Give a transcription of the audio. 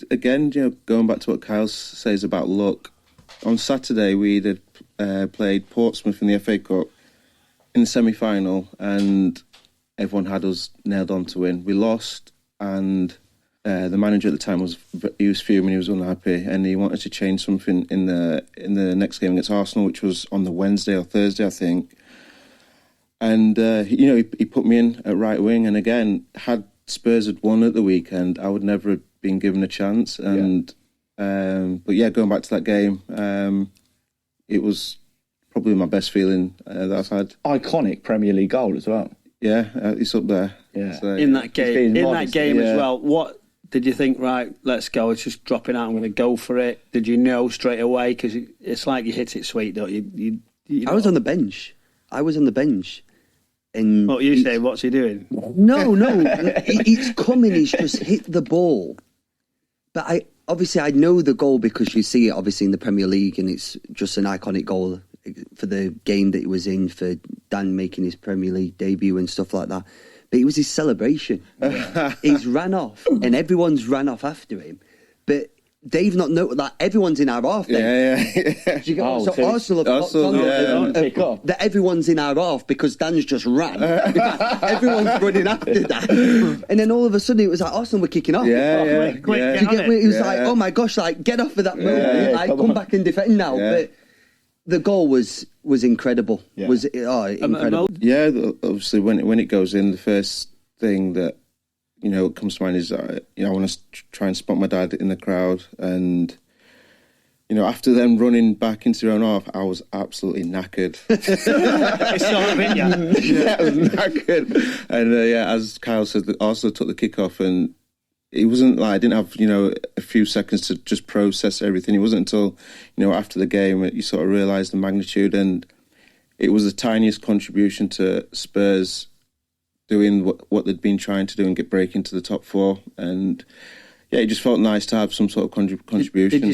again, going back to what Kyle says about luck, on Saturday we had played Portsmouth in the FA Cup in the semi-final, and everyone had us nailed on to win. We lost, and the manager at the time was fuming, he was unhappy, and he wanted to change something in the next game against Arsenal, which was on the Wednesday or Thursday, I think. And he put me in at right wing, and again, had Spurs had won at the weekend, I would never have been given a chance. And but going back to that game, it was probably my best feeling that I've had. Iconic Premier League goal as well. Yeah, it's up there. Yeah, so, in that game as well. What did you think? Right, let's go. It's just dropping out. I'm going to go for it. Did you know straight away? Because it's like you hit it sweet, don't you? I was on the bench. And what you say? What's he doing? No. It's coming. He's just hit the ball. But I know the goal because you see it obviously in the Premier League, and it's just an iconic goal for the game that he was in, for Dan making his Premier League debut and stuff like that. But it was his celebration. He's ran off, and everyone's ran off after him. But Dave not noted that everyone's in our half then. Yeah. Do you get so Arsenal that everyone's in our half because Dan's just ran. Everyone's running after that. And then all of a sudden it was like Arsenal were kicking off. Quick, Do you get me? It was like, oh my gosh, like get off of that moment. Come back and defend now. But the goal was incredible. Yeah. Was incredible. Yeah, obviously when it goes in, the first thing that what comes to mind is I want to try and spot my dad in the crowd, and after them running back into their own half, I was absolutely knackered. It's sort of in you. Yeah, I was knackered. And as Kyle said, Arsenal took the kick-off, and it wasn't like I didn't have a few seconds to just process everything. It wasn't until after the game that you sort of realised the magnitude, and it was the tiniest contribution to Spurs doing what they'd been trying to do and break into the top four. And it just felt nice to have some sort of contribution.